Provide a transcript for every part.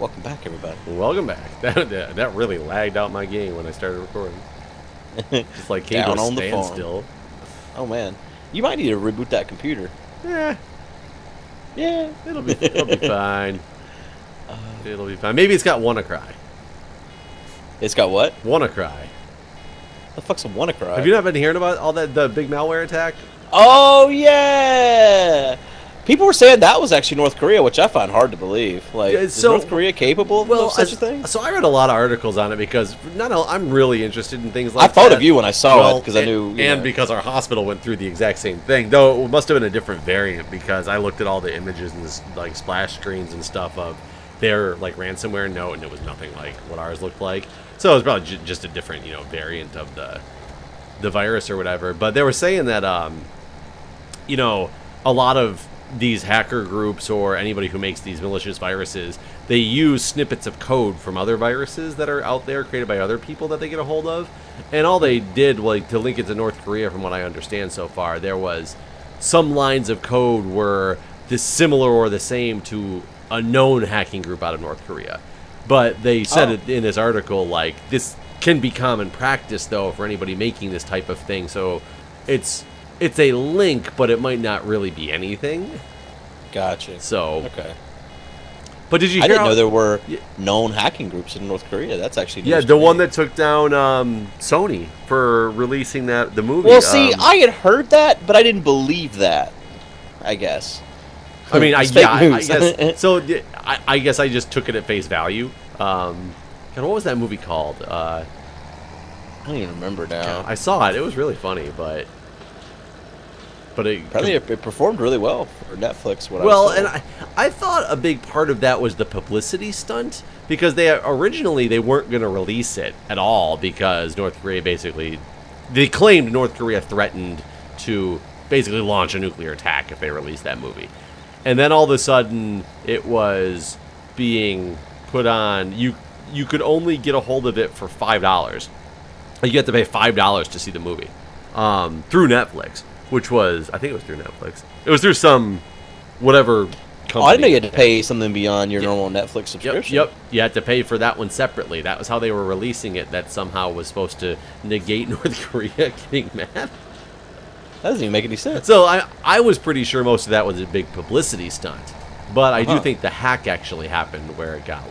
Welcome back, everybody. Welcome back. That really lagged out my game when I started recording. Just like came to a standstill. Oh man, you might need to reboot that computer. Yeah, yeah, it'll be fine. It'll be fine. Maybe it's got WannaCry. It's got what? WannaCry. The fuck's a WannaCry? Have you not been hearing about all the big malware attack? Oh yeah. People were saying that was actually North Korea, which I find hard to believe. Like, is North Korea capable of such a thing? So I read a lot of articles on it because I'm really interested in things like that. I thought of you when I saw it because I knew. And because our hospital went through the exact same thing, though it must have been a different variant because I looked at all the images and this, like splash screens and stuff of their like ransomware note, and it was nothing like what ours looked like. So it was probably just a different variant of the virus or whatever. But they were saying that a lot of these hacker groups or anybody who makes these malicious viruses, they use snippets of code from other viruses that are out there created by other people that they get a hold of. And all they did, like, to link it to North Korea, from what I understand so far, there was some lines of code were similar or the same to a known hacking group out of North Korea. But they said it in this article, like, this can be common practice, though, for anybody making this type of thing. So it's a link, but it might not really be anything. Gotcha. So okay. But did you hear? I didn't know there were known hacking groups in North Korea. That's actually the one that took down Sony for releasing the movie. Well, see, I had heard that, but I didn't believe that. I guess. I mean, I guess. So I guess I just took it at face value. God, what was that movie called? I don't even remember now. I saw it. It was really funny, but apparently it performed really well for Netflix. I thought a big part of that was the publicity stunt, because originally they weren't going to release it at all because North Korea they claimed North Korea threatened to basically launch a nuclear attack if they released that movie, and then all of a sudden it was being put on. You could only get a hold of it for $5. You had to pay $5 to see the movie through Netflix. Which was, I think it was through Netflix. It was through some, whatever company. Oh, I didn't know you had to pay something beyond your normal Netflix subscription. Yep. You had to pay for that one separately. That was how they were releasing it. That somehow was supposed to negate North Korea getting mad. That doesn't even make any sense. So I was pretty sure most of that was a big publicity stunt. But I do think the hack actually happened where it got,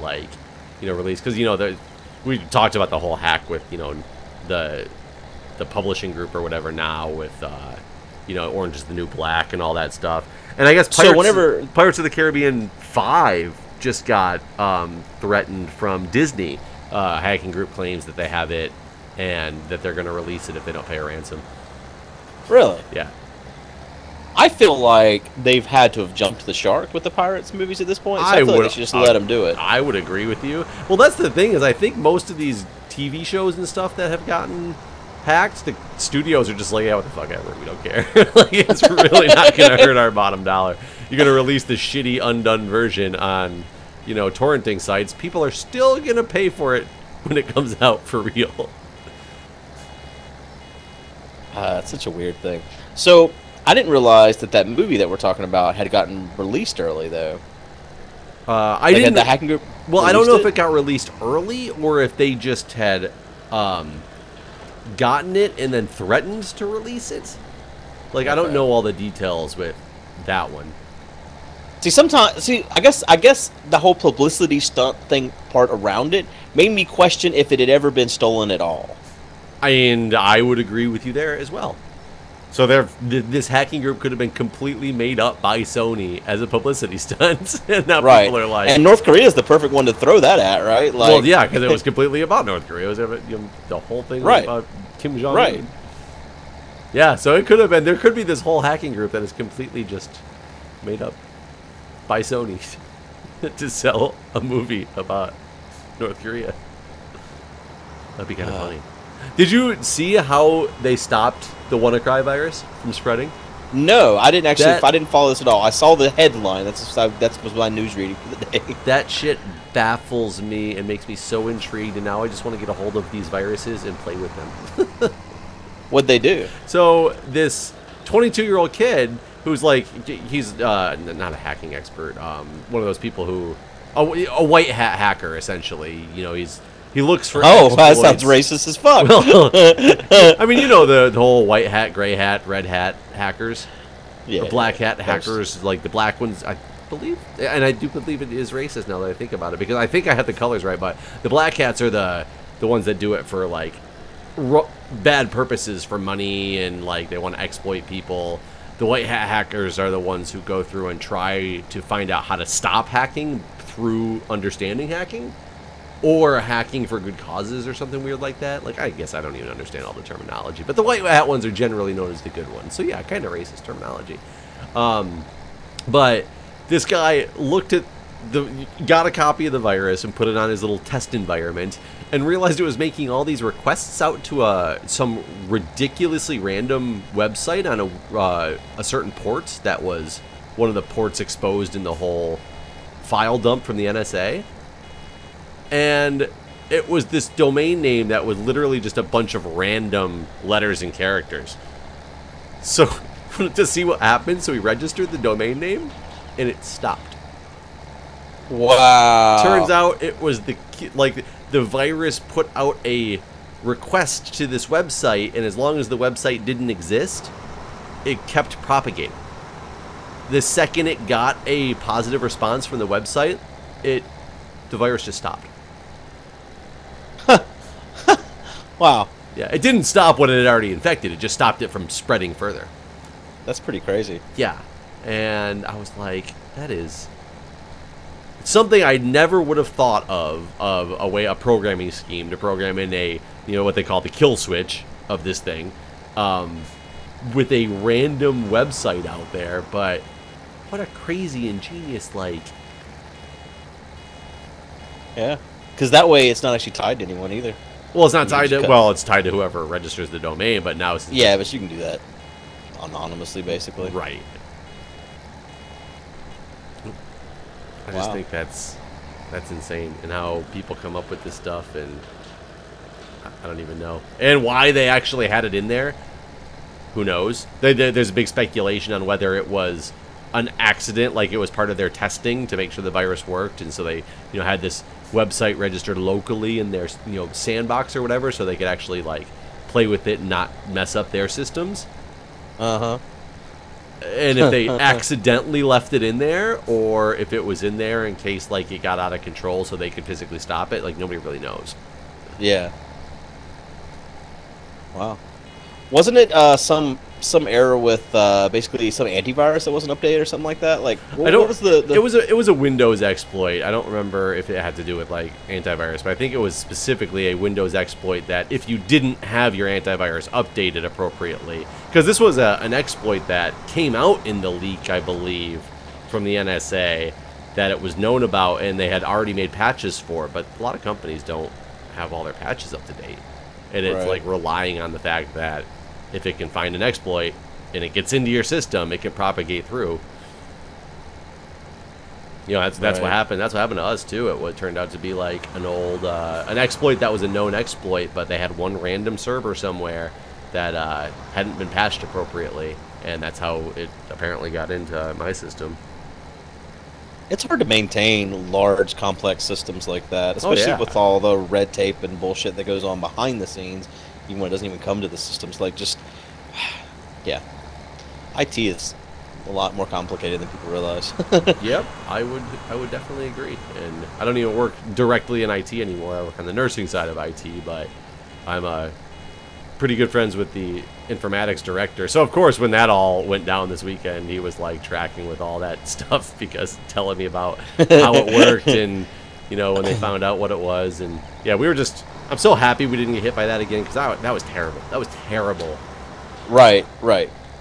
released. Because, we talked about the whole hack with, the publishing group or whatever now with... Orange is the New Black and all that stuff. And I guess Pirates of the Caribbean 5 just got threatened from Disney. Hacking group claims that they have it and that they're going to release it if they don't pay a ransom. Really? Yeah. I feel like they've had to have jumped the shark with the Pirates movies at this point. So I feel like they should just let them do it. I would agree with you. Well, that's the thing is I think most of these TV shows and stuff that have gotten... hacked, the studios are just like, yeah, what the fuck ever, we don't care. It's really not gonna hurt our bottom dollar. You're gonna release the shitty undone version on torrenting sites, people are still gonna pay for it when it comes out for real. It's such a weird thing. So I didn't realize that movie that we're talking about had gotten released early, though. I didn't. The hacking group. Well, I don't know if it got released early or if they just had gotten it and then threatened to release it. I don't know all the details with that one. I guess the whole publicity stunt thing part around it made me question if it had ever been stolen at all. And I would agree with you there as well. So this hacking group could have been completely made up by Sony as a publicity stunt, and now people are like... And North Korea is the perfect one to throw that at, right? Well, yeah, because it was completely about North Korea. It was the whole thing was about Kim Jong-un. Right. Yeah, so it could have been... There could be this whole hacking group that is completely just made up by Sony to sell a movie about North Korea. That'd be kind of funny. Did you see how they stopped the WannaCry virus from spreading? No, I didn't actually. I didn't follow this at all. I saw the headline. That was my news reading for the day. That shit baffles me and makes me so intrigued. And now I just want to get a hold of these viruses and play with them. What'd they do? So this 22-year-old kid who's he's not a hacking expert. One of those people who a white hat hacker, essentially. You know, he looks for that exploits. sounds racist as fuck. Well, I mean, you know the whole white hat, gray hat, red hat hackers. Yeah, the black hat hackers, like the black ones, I believe, and I do believe it is racist now that I think about it, because I think I had the colors right, but the black hats are the ones that do it for, like, bad purposes, for money, and, like, they want to exploit people. The white hat hackers are the ones who go through and try to find out how to stop hacking through understanding hacking, or hacking for good causes or something weird like that. Like, I guess I don't even understand all the terminology, but the white hat ones are generally known as the good ones. So yeah, kind of racist terminology. But this guy got a copy of the virus and put it on his little test environment, and realized it was making all these requests out to some ridiculously random website on a certain port that was one of the ports exposed in the whole file dump from the NSA. And it was this domain name that was literally just a bunch of random letters and characters. So, to see what happened, so he registered the domain name, and it stopped. Wow. Turns out it was the virus put out a request to this website, and as long as the website didn't exist, it kept propagating. The second it got a positive response from the website, the virus just stopped. Wow. Yeah, it didn't stop what it had already infected. It just stopped it from spreading further. That's pretty crazy. Yeah. And I was like, that is something I never would have thought of a programming scheme to program in what they call the kill switch of this thing, with a random website out there. But what a crazy ingenious, like... Yeah. Because that way it's not actually tied to anyone either. Well, it's not tied to... Well, it's tied to whoever registers the domain, but now it's... Yeah, but you can do that anonymously, basically. Right. I just think that's insane, and how people come up with this stuff, and I don't even know. And why they actually had it in there, who knows? There's a big speculation on whether it was an accident, like it was part of their testing to make sure the virus worked, and so they had this website registered locally in their sandbox or whatever, so they could actually like play with it and not mess up their systems. And if they accidentally left it in there, or if it was in there in case like it got out of control so they could physically stop it, like nobody really knows. Yeah. Wow. Wasn't it some error with basically some antivirus that wasn't updated or something like that? Like, what was the... It was a Windows exploit. I don't remember if it had to do with like antivirus, but I think it was specifically a Windows exploit that if you didn't have your antivirus updated appropriately, because this was an exploit that came out in the leak, I believe, from the NSA, that it was known about and they had already made patches for, but a lot of companies don't have all their patches up to date, and it's like relying on the fact that if it can find an exploit and it gets into your system, it can propagate through. That's what happened. That's what happened to us too. It turned out to be like an old an exploit that was a known exploit, but they had one random server somewhere that hadn't been patched appropriately, and that's how it apparently got into my system. It's hard to maintain large, complex systems like that, especially with all the red tape and bullshit that goes on behind the scenes, even when it doesn't even come to the systems. Like, just, yeah. IT is a lot more complicated than people realize. Yep, I would definitely agree. And I don't even work directly in IT anymore. I work on the nursing side of IT, but I'm pretty good friends with the informatics director. So, of course, when that all went down this weekend, he was, like, tracking with all that stuff, because telling me about how it worked and, when they found out what it was. And, yeah, we were just... I'm so happy we didn't get hit by that again, because that was terrible. That was terrible. Right.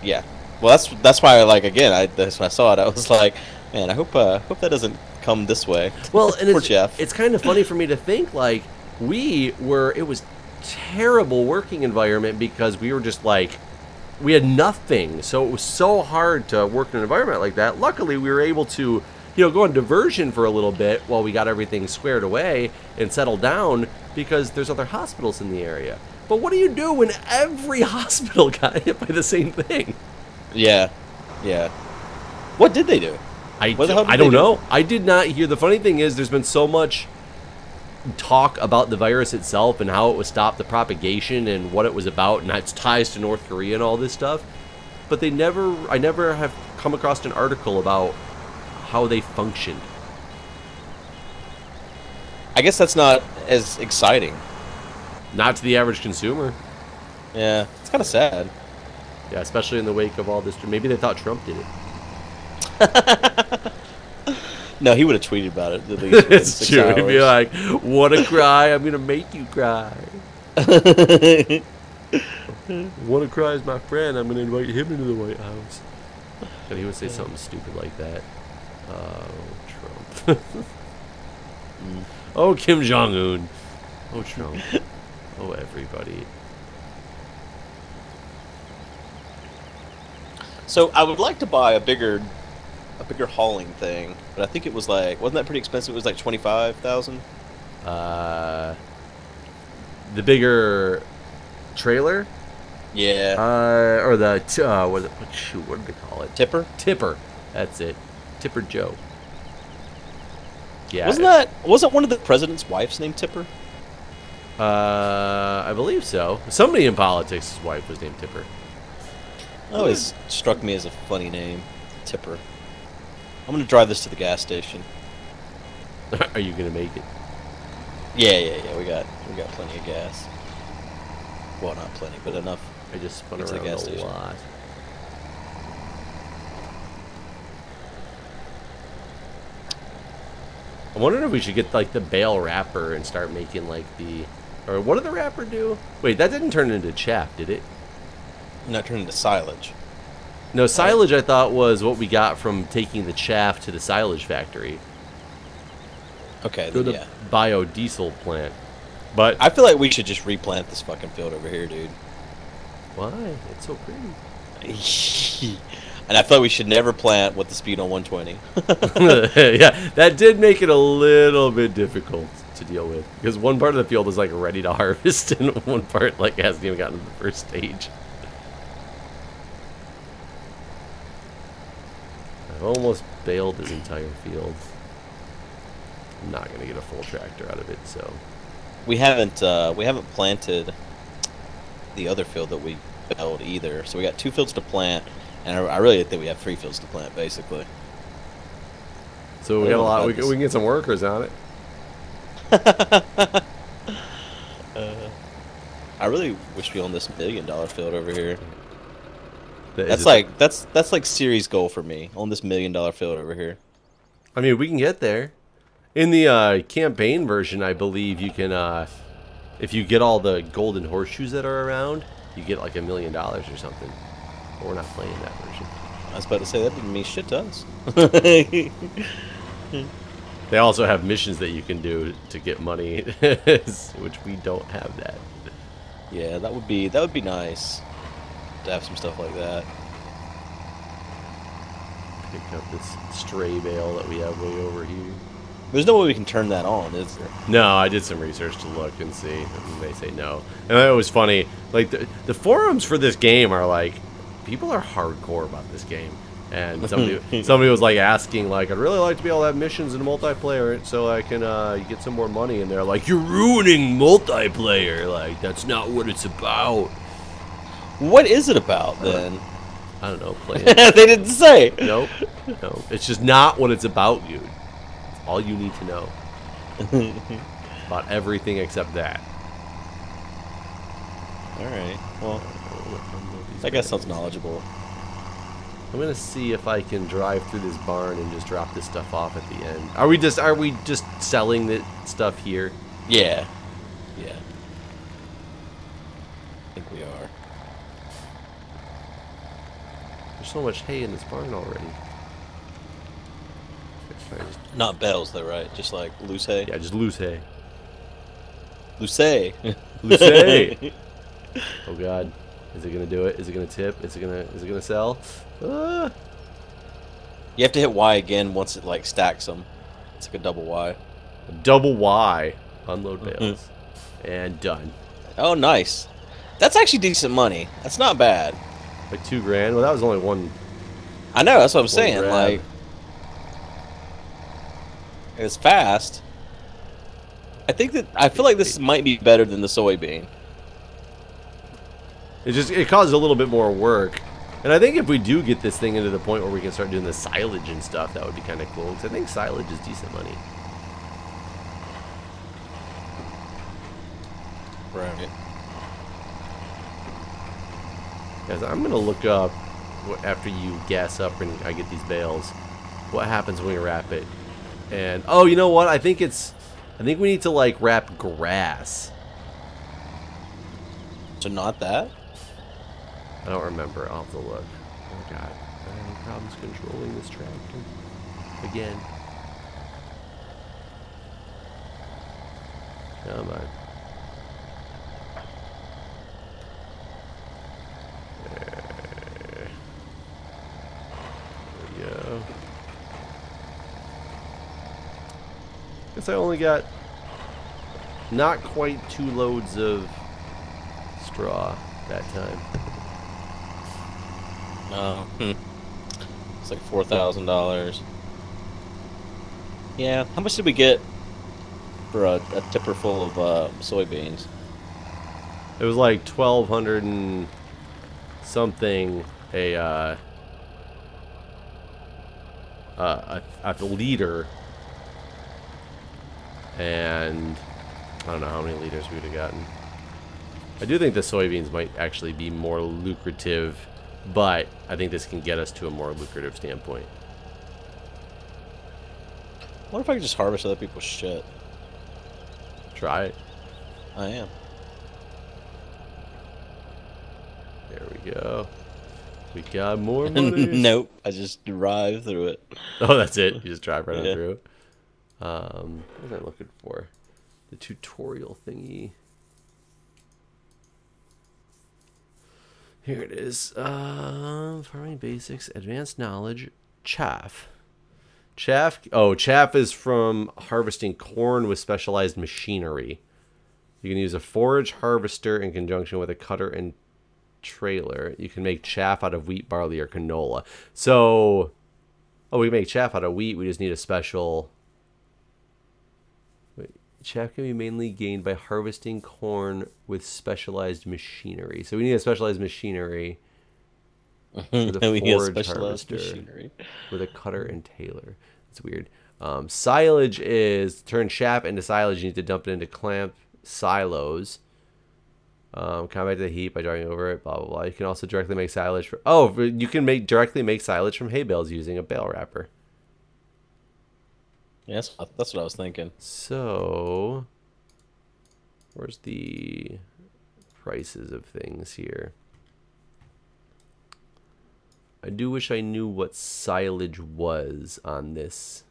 Yeah. Well, that's why, like, again, when I saw it, I was like, man, I hope that doesn't come this way. Well, and Poor Jeff. It's kind of funny for me to think, like, it was terrible working environment, because we were just like, we had nothing, so it was so hard to work in an environment like that. Luckily, we were able to go on diversion for a little bit while we got everything squared away and settled down, because there's other hospitals in the area. But what do you do when every hospital got hit by the same thing? Yeah. What did they do? I don't know. I did not hear. The funny thing is, there's been so much talk about the virus itself and how it would stop the propagation and what it was about and its ties to North Korea and all this stuff. But I never have come across an article about how they functioned. I guess that's not as exciting. Not to the average consumer. Yeah, it's kind of sad. Yeah, especially in the wake of all this. Maybe they thought Trump did it. No, he would have tweeted about it at least. It's true. He'd be like, "WannaCry, I'm gonna make you cry." WannaCry is my friend. I'm gonna invite him into the White House. And he would say something stupid like that. Oh, Trump. Oh, Kim Jong-un. Oh, Trump. Oh, everybody. So I would like to buy a bigger hauling thing, but I think it was like, wasn't that pretty expensive? It was like 25,000. The bigger trailer. Yeah. Or the what did they call it? Tipper. Tipper. That's it. Tipper Joe. Yeah. Wasn't one of the president's wives named Tipper? I believe so. Somebody in politics' wife was named Tipper. Always struck me as a funny name, Tipper. I'm gonna drive this to the gas station. Are you gonna make it? Yeah. We got plenty of gas. Well, not plenty, but enough. I just spun around a lot. I'm wondering if we should get like the bale wrapper and start making like or what did the wrapper do? Wait, that didn't turn into chaff, did it? Not turn into silage. No, silage I thought was what we got from taking the chaff to the silage factory. Okay, to the biodiesel plant. But I feel like we should just replant this fucking field over here, dude. Why? It's so pretty. And I feel like we should never plant with the speed on 120. Yeah, that did make it a little bit difficult to deal with. Because one part of the field is like ready to harvest and one part like hasn't even gotten to the first stage. I've almost baled this entire field. I'm not going to get a full tractor out of it, so... We haven't planted the other field that we baled either. So we got 2 fields to plant, and I really think we have 3 fields to plant, basically. So we got a lot. We can get some workers on it. I really wish we owned this $1 million field over here. That's like series goal for me. On this $1 million field over here. I mean, we can get there. In the campaign version, I believe you can, if you get all the golden horseshoes that are around, you get like $1 million or something. But we're not playing that version. I was about to say that didn't mean shit to us. They also have missions that you can do to get money, which we don't have that. Yeah, that would be nice to have some stuff like that. Pick up this stray bale that we have way over here. There's no way we can turn that on, is there? No, I did some research to look and see, and they say no. And it was funny, like, the forums for this game are like, people are hardcore about this game. And somebody was like asking, like, I'd really like to be able to have missions in multiplayer so I can get some more money. And they're like, you're ruining multiplayer. Like, that's not what it's about. What is it about, then? I don't know, playing. They didn't say. Nope. No. It's just not what it's about, dude. It's all you need to know. About everything except that. Alright, well, that guy sounds knowledgeable. I'm gonna see if I can drive through this barn and just drop this stuff off at the end. Are we just selling the stuff here? Yeah. Yeah. I think we are. There's so much hay in this barn already. Not bales though, right? Just like loose hay? Yeah, just loose hay. Loose hay. Loose hay. Oh god. Is it gonna do it? Is it gonna tip? Is it gonna sell? You have to hit Y again once it like stacks them. It's like a double Y. A double Y. Unload bales. And done. Oh, nice. That's actually decent money. That's not bad. Like $2 grand. Well, that was only one. I know. That's what I'm saying. Grab. Like, It's fast. I feel like this might be better than the soybean. It causes a little bit more work. And I think if we do get this thing into the point where we can start doing the silage and stuff, that would be kind of cool. Because I think silage is decent money. Right. Guys, I'm going to look up, after you gas up and I get these bales, what happens when we wrap it. And, oh, you know what? I think we need to, like, wrap grass. So not that? I don't remember. I'll have to look. Oh, God. I'm having problems controlling this tractor. Again. Come on. There we go. Guess I only got not quite 2 loads of straw that time. It's like $4,000. Yeah. How much did we get for a tipper full of soybeans? It was like 1,200 and something a liter, and I don't know how many liters we would have gotten. I do think the soybeans might actually be more lucrative, but I think this can get us to a more lucrative standpoint. What if I could just harvest other people's shit? Try it. I am. There we go. We got more money. Nope. I just drive through it. Oh, that's it. You just drive right on through. What was I looking for? The tutorial thingy. Here it is. Farming basics, advanced knowledge, chaff. Chaff. Oh, chaff is from harvesting corn with specialized machinery. You can use a forage harvester in conjunction with a cutter and trailer. You can make chaff out of wheat, barley, or canola. So, oh, we make chaff out of wheat. We just need a special. Wait, chaff can be mainly gained by harvesting corn with specialized machinery. So we need a specialized machinery. For the forage harvester machinery with a cutter and trailer. It's weird. Silage is turn chaff into silage. You need to dump it into clamp silos. Combat the heat by driving over it. Blah blah blah. You can also directly make silage. You can directly make silage from hay bales using a bale wrapper. Yes, that's what I was thinking. So, where's the prices of things here? I do wish I knew what silage was on this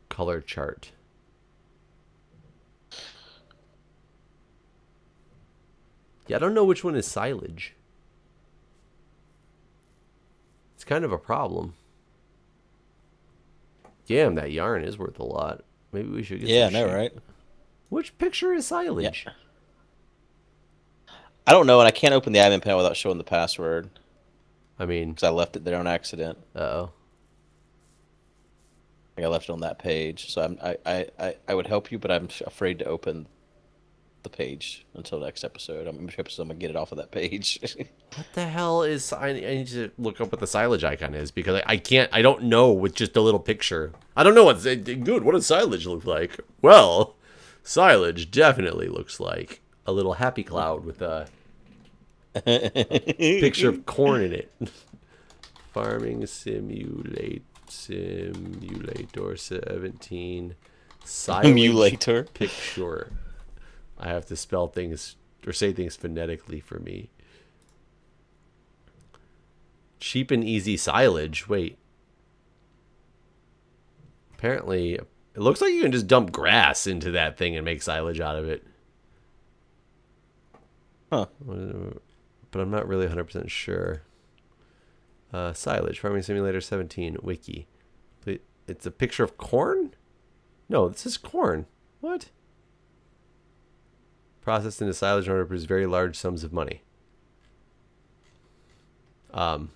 color chart. Yeah, I don't know which one is silage. It's kind of a problem. Damn, that yarn is worth a lot. Maybe we should get some. Yeah, I know, right? Which picture is silage? Yeah. I don't know, and I can't open the admin panel without showing the password. I mean, because I left it there on accident. Uh-oh. I left it on that page, so I would help you, but I'm afraid to open the page until next episode. I'm gonna get it off of that page. What the hell is? I need to look up what the silage icon is because I can't. I don't know with just a little picture. I don't know what's good. What does silage look like? Well, silage definitely looks like a little happy cloud with a picture of corn in it. Farming simulator 17. Simulator picture. I have to spell things or say things phonetically for me. Cheap and easy silage. Wait. Apparently, it looks like you can just dump grass into that thing and make silage out of it. Huh. But I'm not really 100% sure. Silage. Farming Simulator 17. Wiki. It's a picture of corn? No, this is corn. What? Processed into silage in order to produce very large sums of money. But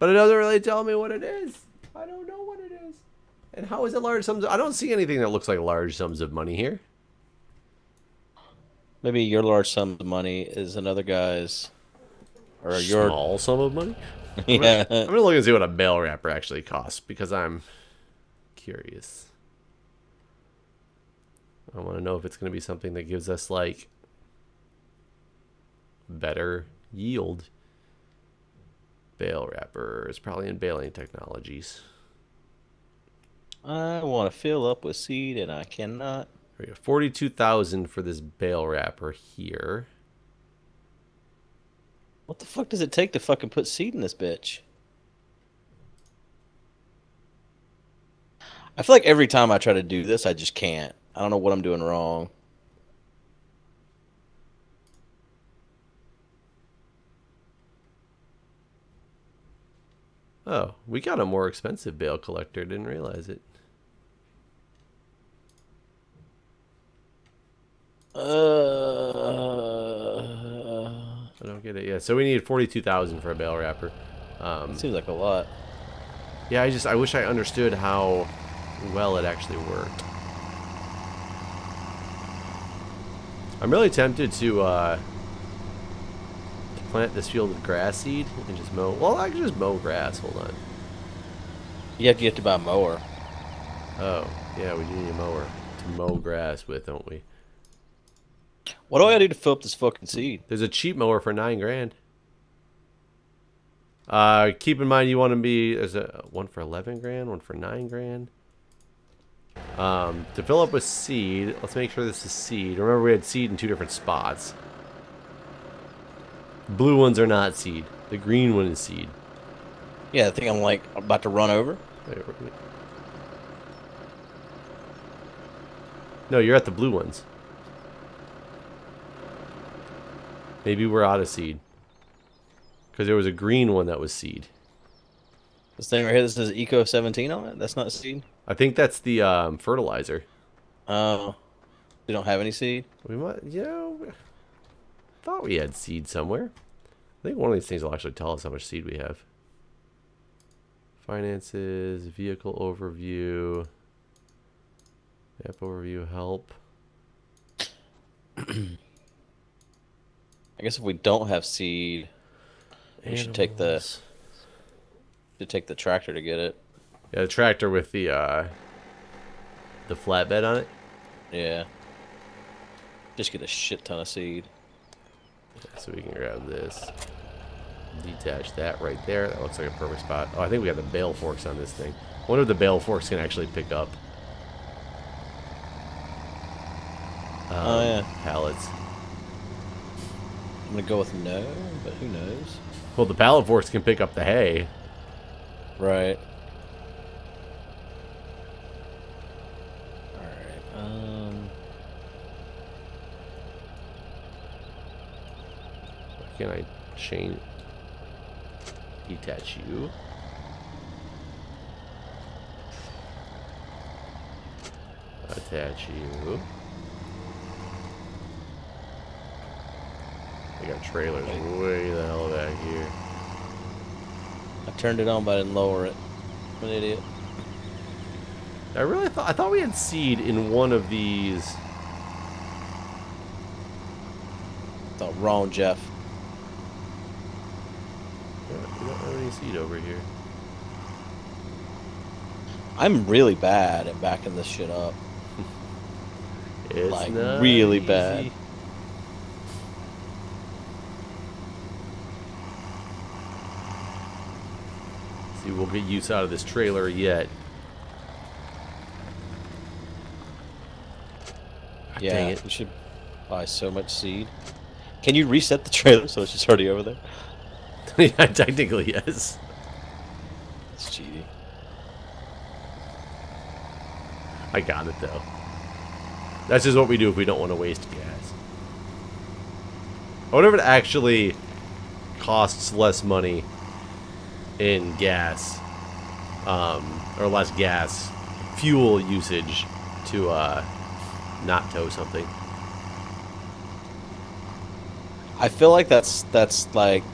it doesn't really tell me what it is. I don't know what it is. And how is it large sums? I don't see anything that looks like large sums of money here. Maybe your large sum of money is another guy's, or your small sum of money. Yeah. I'm gonna look and see what a bail wrapper actually costs because I'm curious. I want to know if it's gonna be something that gives us like better yield. Bail wrapper is probably in bailing technologies. I want to fill up with seed and I cannot. We got 42,000 for this bail wrapper here. What the fuck does it take to fucking put seed in this bitch? I feel like every time I try to do this, I just can't. I don't know what I'm doing wrong. Oh, we got a more expensive bail collector. Didn't realize it. I don't get it. Yeah, so we needed 42,000 for a bail wrapper. Seems like a lot. Yeah, I wish I understood how well it actually worked. I'm really tempted to plant this field with grass seed and just mow. Well, I can just mow grass. Hold on. You have to get to buy a mower. Oh, yeah, we do need a mower to mow grass with, don't we? What do I gotta do to fill up this fucking seed? There's a cheap mower for $9 grand. Keep in mind you want to be, there's a one for 11 grand, one for 9 grand. To fill up with seed, let's make sure this is seed. Remember we had seed in 2 different spots. Blue ones are not seed. The green one is seed. Yeah, I think I'm like about to run over. No, you're at the blue ones. Maybe we're out of seed. Because there was a green one that was seed. This thing right here that says Eco 17 on it, that's not seed? I think that's the fertilizer. Oh. We don't have any seed? We might, you know, thought we had seed somewhere. I think one of these things will actually tell us how much seed we have. Finances, vehicle overview, app overview, help. I guess if we don't have seed, we should take the tractor to get it. Yeah, the tractor with the flatbed on it. Yeah. Just get a shit ton of seed. Yeah, so we can grab this, detach that right there. That looks like a perfect spot. Oh, I think we got the bale forks on this thing. I wonder if the bale forks can actually pick up. Oh yeah, pallets. I'm gonna go with no, but who knows? Well, the pallet forks can pick up the hay. Right. Alright, Why can't I chain detach you? Attach you. I got trailers way the hell back here. I turned it on, but I didn't lower it. I'm an idiot. I thought we had seed in one of these. Wrong, Jeff. Yeah, we don't have any seed over here. I'm really bad at backing this shit up. It's like not really easy. bad. See, we'll get use out of this trailer yet. God, Yeah, dang it. we should buy so much seed. Can you reset the trailer so it's just already over there? Yeah, technically, yes. It's cheating. I got it, though. That's just what we do if we don't want to waste gas. I wonder if it actually costs less money in gas, or less gas, fuel usage to not tow something. I feel like that's like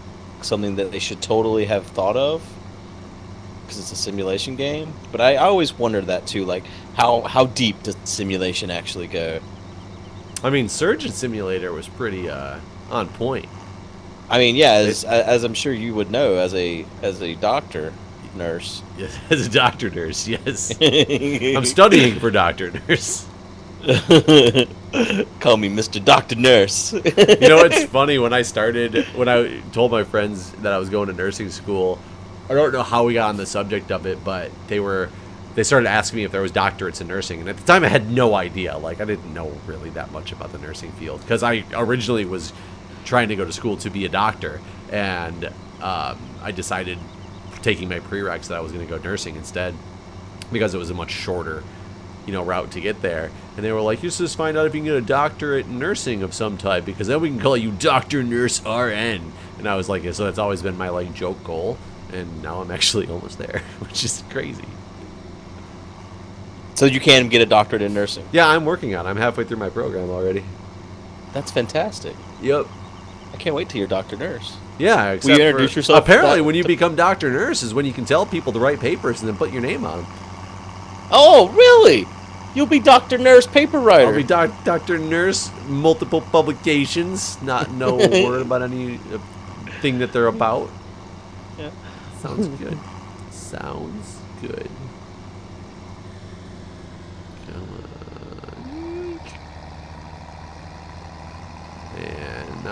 something that they should totally have thought of. because it's a simulation game. But I always wondered that too, like how deep does simulation actually go? I mean, Surgeon Simulator was pretty on point. I mean, yeah, as I'm sure you would know, as a doctor nurse. Yes, as a doctor nurse, yes. I'm studying for doctor nurse. Call me Mr. Doctor Nurse. You know, it's funny, when I told my friends that I was going to nursing school, I don't know how we got on the subject of it, but they started asking me if there was doctorates in nursing, and at the time I had no idea. Like, I didn't know really that much about the nursing field, because I originally was trying to go to school to be a doctor, and I decided, taking my prereqs, that I was going to go nursing instead, because it was a much shorter, route to get there. And they were like, you just find out if you can get a doctorate in nursing of some type, because then we can call you Dr. Nurse RN. And I was like, so that's always been my like joke goal, and now I'm actually almost there, which is crazy. So you can get a doctorate in nursing? Yeah, I'm working on it. I'm halfway through my program already. That's fantastic. Yep. I can't wait till you're Dr. Nurse. Yeah, except will you introduce yourself? Apparently, when you become Dr. Nurse is when you can tell people to write papers and then put your name on them. Oh, really? You'll be Dr. Nurse paper writer. I'll be Dr. Nurse, multiple publications, not no word about any thing that they're about. Yeah. Sounds good. Sounds good. And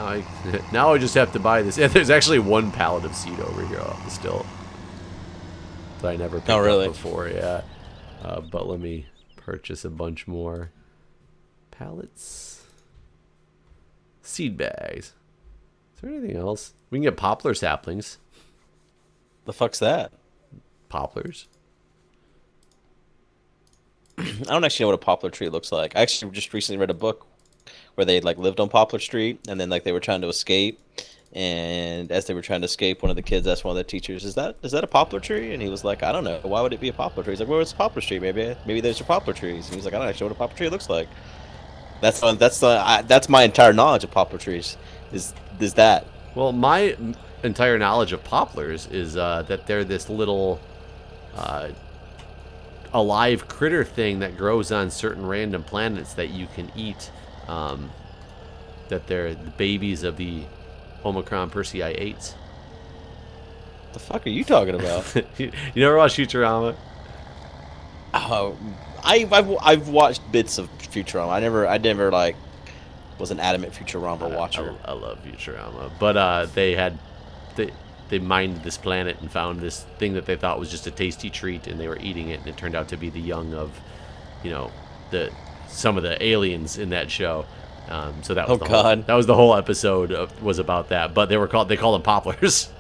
now I just have to buy this. Yeah, there's actually one pallet of seed over here still that I never picked up before. Yeah, but let me purchase a bunch more pallets. Seed bags. Is there anything else? We can get poplar saplings. The fuck's that? Poplars. I don't actually know what a poplar tree looks like. I actually just recently read a book where they like lived on Poplar Street, and then like they were trying to escape, and as they were trying to escape, one of the kids asked one of the teachers, "Is that a poplar tree?" And he was like, "I don't know. Why would it be a poplar tree?" He's like, "Well, it's Poplar Street. Maybe there's your poplar trees." And he's like, "I don't actually know what a poplar tree looks like." That's my entire knowledge of poplar trees. Is that? Well, my entire knowledge of poplars is that they're this little alive critter thing that grows on certain random planets that you can eat. That they're the babies of the Omicron Persei 8s. The fuck are you talking about? You never watched Futurama? I've watched bits of Futurama. I never like was an adamant Futurama watcher. I love Futurama, but they mined this planet and found this thing that they thought was just a tasty treat, and they were eating it, and it turned out to be the young of, some of the aliens in that show. So that was that was the whole episode was about that. But they call them poplars.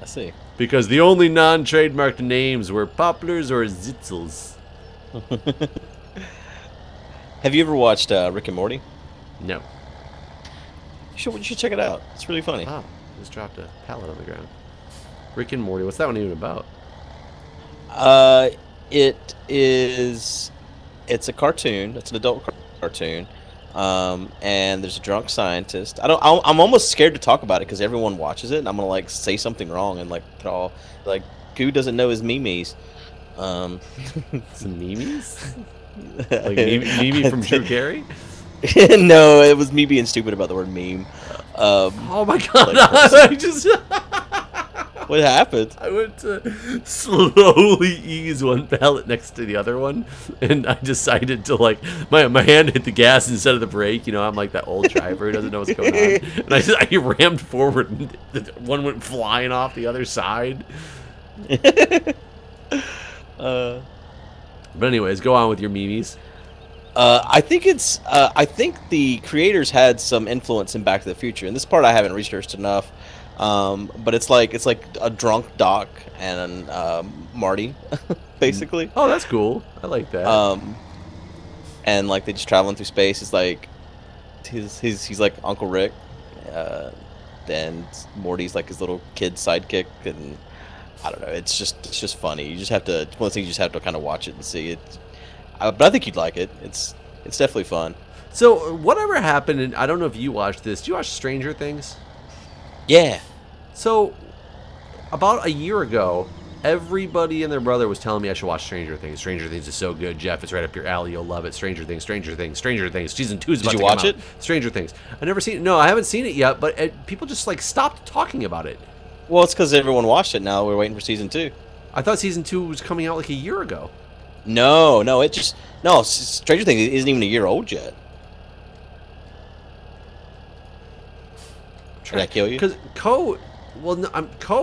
I see. Because the only non-trademarked names were poplars or zitzels. Have you ever watched Rick and Morty? No. You should check it out. It's really funny. Wow, just dropped a pallet on the ground. Rick and Morty. What's that one even about? It's a cartoon. It's an adult cartoon. And there's a drunk scientist. I'm almost scared to talk about it because everyone watches it, and I'm gonna like say something wrong and like Guude doesn't know his memes. Some memes? Like Mimi from Drew Carey? No, it was me being stupid about the word meme. Oh my god! I just. What happened? I went to slowly ease one pallet next to the other one, and I decided to like my hand hit the gas instead of the brake. I'm like that old driver who doesn't know what's going on, and I rammed forward, and one went flying off the other side. But anyways, go on with your memes. I think the creators had some influence in Back to the Future, and this part I haven't researched enough. But it's like a drunk Doc and Marty, basically. Oh, that's cool. I like that. And like they just traveling through space. It's like he's like Uncle Rick, then Morty's like his little kid sidekick, and I don't know. It's just funny. You just have to. It's one of those things you just have to kind of watch it and see it. But I think you'd like it. It's definitely fun. So whatever happened, and I don't know if you watched this. Did you watch Stranger Things? Yeah. So, about a year ago, Everybody and their brother was telling me I should watch Stranger Things. Stranger Things is so good, Jeff. It's right up your alley. You'll love it. Stranger Things, Stranger Things, Stranger Things. Season 2 is about to come out. Did you watch it? Stranger Things. I never seen it. No, I haven't seen it yet, but people just, like, stopped talking about it. Well, it's because everyone watched it now. We're waiting for Season 2. I thought Season 2 was coming out, like, a year ago. No, Stranger Things isn't even a year old yet. Did I kill you? Because Co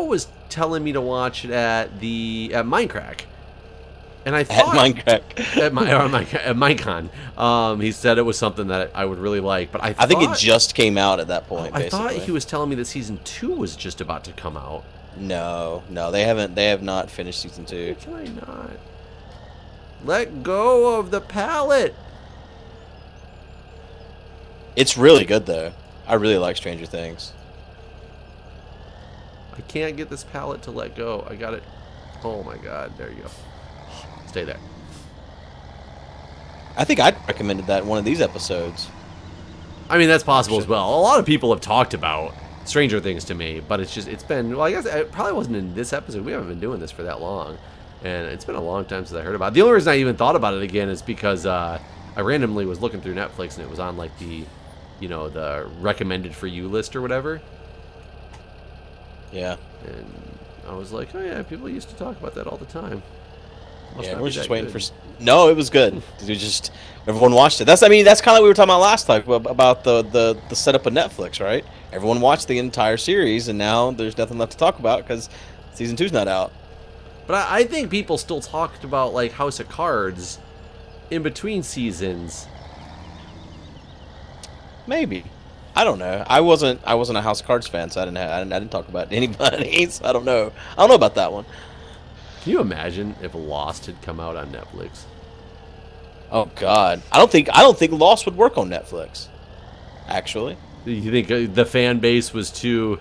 was telling me to watch it at Minecraft, and I thought at Minecon. He said it was something that I would really like, but I think it just came out at that point. I thought he was telling me that Season 2 was just about to come out. No, they haven't. They have not finished Season 2. Can I not let go of the pallet? It's really good though. I really like Stranger Things. I can't get this pallet to let go. I got it. Oh my god, there you go. Stay there. I think I'd recommended that in one of these episodes. I mean, that's possible as well. A lot of people have talked about Stranger Things to me, but it's been, well, I guess it probably wasn't in this episode. We haven't been doing this for that long, and it's been a long time since I heard about it. The only reason I even thought about it again is because I randomly was looking through Netflix, and it was on, like, the recommended for you list or whatever. Yeah. And I was like, oh yeah, people used to talk about that all the time. Yeah, we're just waiting for. No, it was good. Everyone watched it. That's kind of like we were talking about last time about the setup of Netflix, right? Everyone watched the entire series, and now there's nothing left to talk about because Season 2's not out. But I think people still talked about, like, House of Cards in between seasons. Maybe. I don't know. I wasn't a House of Cards fan, so I didn't talk about anybody. So I don't know. I don't know about that one. Can you imagine if Lost had come out on Netflix? Oh God, I don't think Lost would work on Netflix. Actually, you think the fan base was too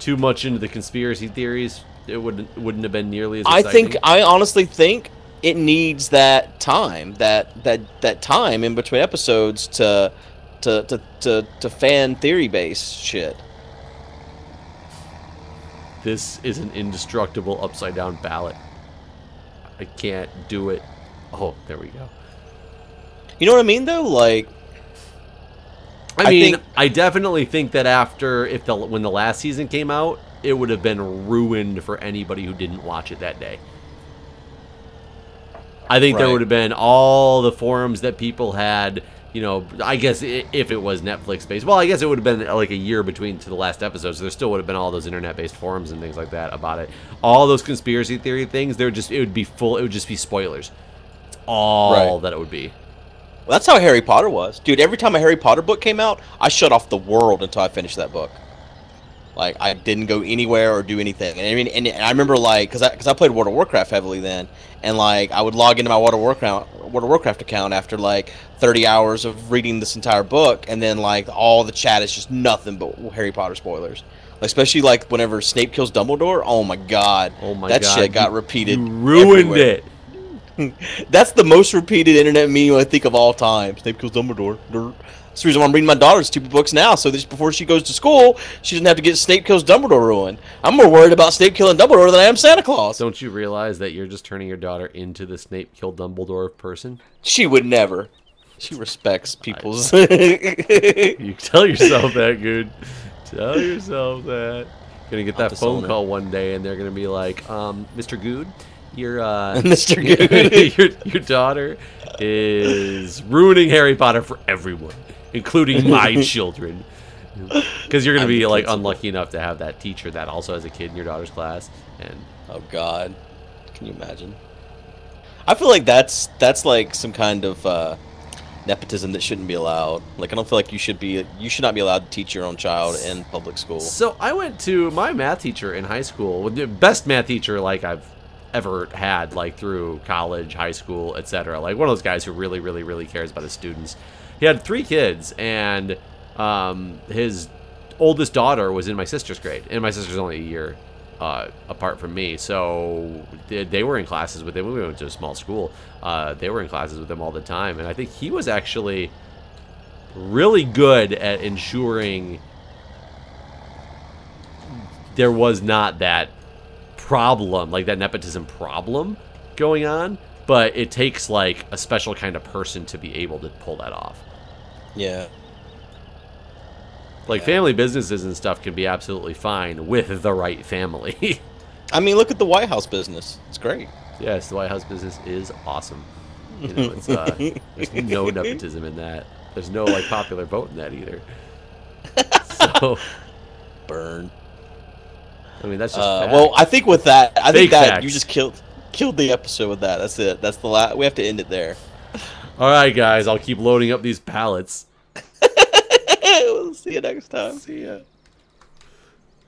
much into the conspiracy theories? It wouldn't have been nearly as exciting? I honestly think it needs that time in between episodes to fan theory based shit. This is an indestructible upside down ballot. I can't do it. Oh, there we go. You know what I mean though? Like, I definitely think that when the last season came out, it would have been ruined for anybody who didn't watch it that day. I think there would have been all the forums that people had. I guess if it was Netflix-based, well, I guess it would have been like a year between to the last episode, so there still would have been all those internet-based forums and things like that about it. All those conspiracy theory things, it would just be spoilers. It's all that it would be. Well, that's how Harry Potter was. Dude, every time a Harry Potter book came out, I shut off the world until I finished that book. Like, I didn't go anywhere or do anything. And I remember, like, because I played World of Warcraft heavily then, and, like, I would log into my World of Warcraft account after, like, 30 hours of reading this entire book, and then, like, all the chat is just nothing but Harry Potter spoilers. Especially, like, whenever Snape kills Dumbledore, oh my god. Oh my that god. shit got repeated. You ruined everywhere. It. That's the most repeated internet meme I think of all time. Snape kills Dumbledore. That's the reason why I'm reading my daughter's stupid books now, so that before she goes to school, she doesn't have to get Snape kills Dumbledore ruined. I'm more worried about Snape killing Dumbledore than I am Santa Claus. Don't you realize that you're just turning your daughter into the Snape killed Dumbledore person? She would never. She respects people's... You tell yourself that, Guude. Tell yourself that. You're gonna get that phone call one day, and they're gonna be like, Mr. Guude, your Mr. Guude, your daughter is ruining Harry Potter for everyone, including my children. Because you're gonna be like unlucky enough to have that teacher that also has a kid in your daughter's class, and oh god, can you imagine? I feel like that's like some kind of nepotism that shouldn't be allowed. Like, I don't feel like you should not be allowed to teach your own child in public school. So I went to my math teacher in high school, the best math teacher like I've ever had, like through college, high school, etc. Like one of those guys who really, really, really cares about his students. He had 3 kids, and his oldest daughter was in my sister's grade, and my sister's only a year apart from me, so they were in classes with him. We went to a small school. They were in classes with him all the time, and I think he was actually really good at ensuring there was not that problem, like that nepotism problem going on, but it takes like a special kind of person to be able to pull that off. Yeah. Like family businesses and stuff can be absolutely fine with the right family. I mean, look at the White House business. It's great. Yes, the White House business is awesome. You know, it's there's no nepotism in that. There's no like popular vote in that either. So burn. I mean, that's just well, I think with that, I think that facts. you just killed the episode with that. That's it. That's the last. We have to end it there. All right, guys. I'll keep loading up these pallets. We'll see you next time. See ya.